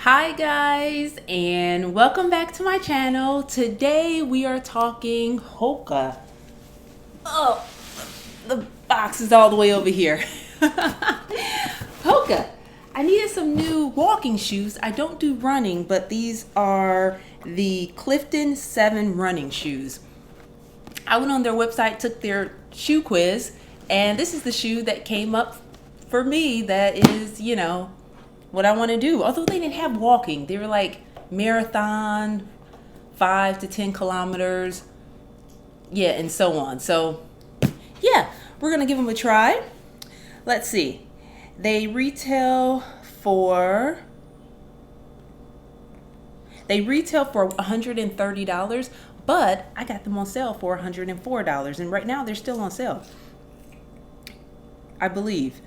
Hi guys, and welcome back to my channel. Today we are talking Hoka. Oh, the box is all the way over here. Hoka. I needed some new walking shoes. I don't do running, but these are the Clifton 7 running shoes. I went on their website, took their shoe quiz, and this is the shoe that came up for me that is, what I want to do. Although they didn't have walking, they were like marathon, 5 to 10 kilometers, yeah, and so on. So yeah, we're gonna give them a try. Let's see. They retail for $130, but I got them on sale for $104, and right now they're still on sale, I believe.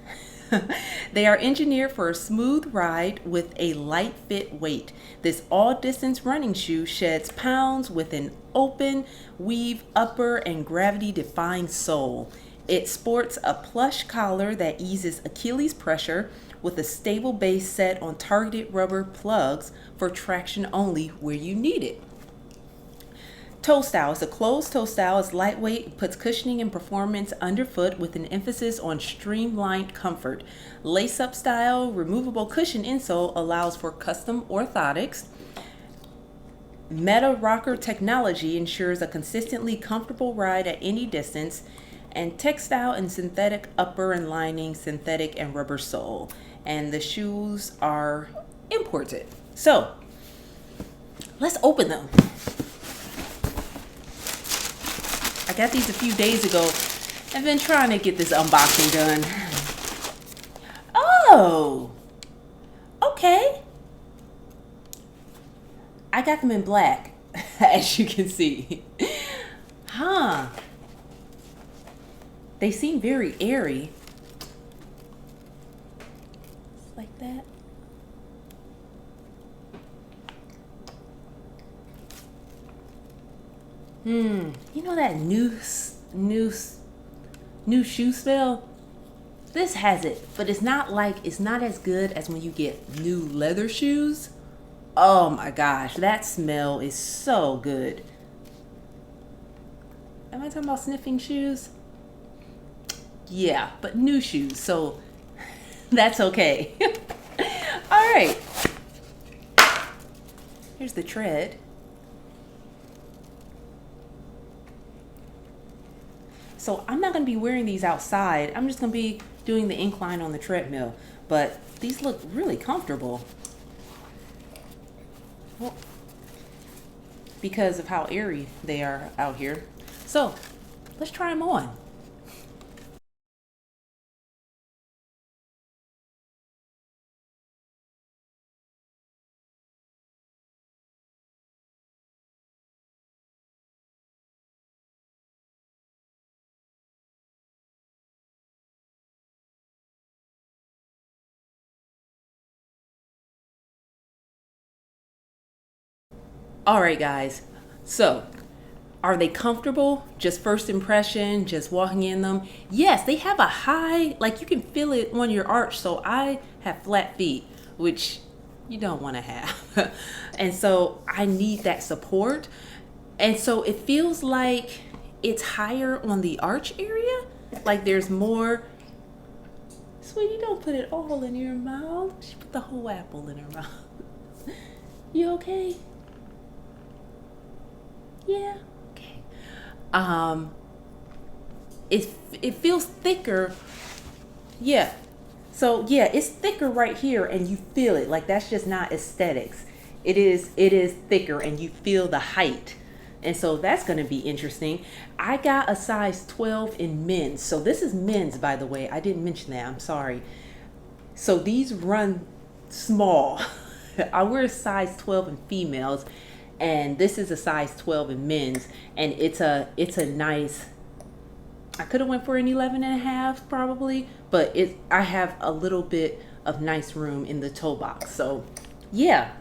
They are engineered for a smooth ride with a light fit weight. This all-distance running shoe sheds pounds with an open weave upper and gravity-defying sole. It sports a plush collar that eases Achilles pressure with a stable base set on targeted rubber plugs for traction only where you need it. Toe style. It's a closed toe style. It's lightweight, puts cushioning and performance underfoot with an emphasis on streamlined comfort. Lace-up style, removable cushion insole allows for custom orthotics. Meta rocker technology ensures a consistently comfortable ride at any distance. And textile and synthetic upper and lining, synthetic and rubber sole. And the shoes are imported. So, let's open them. I got these a few days ago. I've been trying to get this unboxing done. Oh, okay. I got them in black, as you can see. Huh. They seem very airy. Like that. You know that new shoe smell? This has it, but it's not as good as when you get new leather shoes. Oh my gosh, that smell is so good. Am I talking about sniffing shoes? Yeah, but new shoes, so that's okay. All right. Here's the tread. So I'm not going to be wearing these outside. I'm just going to be doing the incline on the treadmill. But these look really comfortable. Well, because of how airy they are out here. So let's try them on. All right, guys. So, are they comfortable? Just first impression, just walking in them? Yes, they have a high, like you can feel it on your arch. So I have flat feet, which you don't want to have. And so I need that support. And so it feels like it's higher on the arch area. Like there's more. Sweetie, don't put it all in your mouth. She put the whole apple in her mouth. You okay? Yeah. Okay. It feels thicker. Yeah. So yeah, it's thicker right here, and you feel it. Like that's just not aesthetics. It is thicker, and you feel the height. And so that's going to be interesting. I got a size 12 in men's. So this is men's, by the way. I didn't mention that. I'm sorry. So these run small. I wear a size 12 in females, and this is a size 12 in men's, and it's a nice. I could have went for an 11 and a half probably, but I have a little bit of nice room in the toe box. So yeah,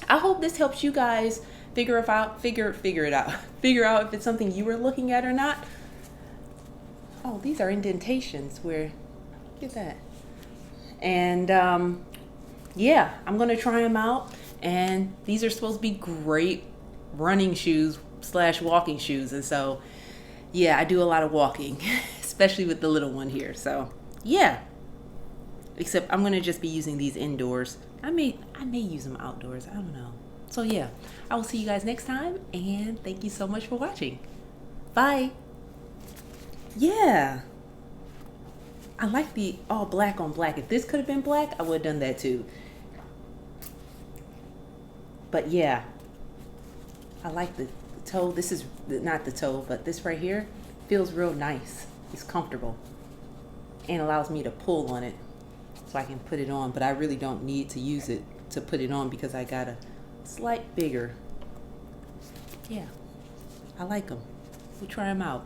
I hope this helps you guys figure it out if it's something you were looking at or not. Oh, these are indentations where, look at that. And yeah, I'm gonna try them out. And these are supposed to be great running shoes slash walking shoes. And so, yeah, I do a lot of walking, especially with the little one here. So, yeah. Except I'm gonna just be using these indoors. I may use them outdoors. I don't know. So yeah, I will see you guys next time, and thank you so much for watching. Bye. Yeah. I like the all black on black. If this could have been black, I would have done that too. But yeah, I like the toe. This is not the toe, but this right here feels real nice. It's comfortable and allows me to pull on it so I can put it on. But I really don't need to use it to put it on because I got a slight bigger. Yeah, I like them. We'll try them out.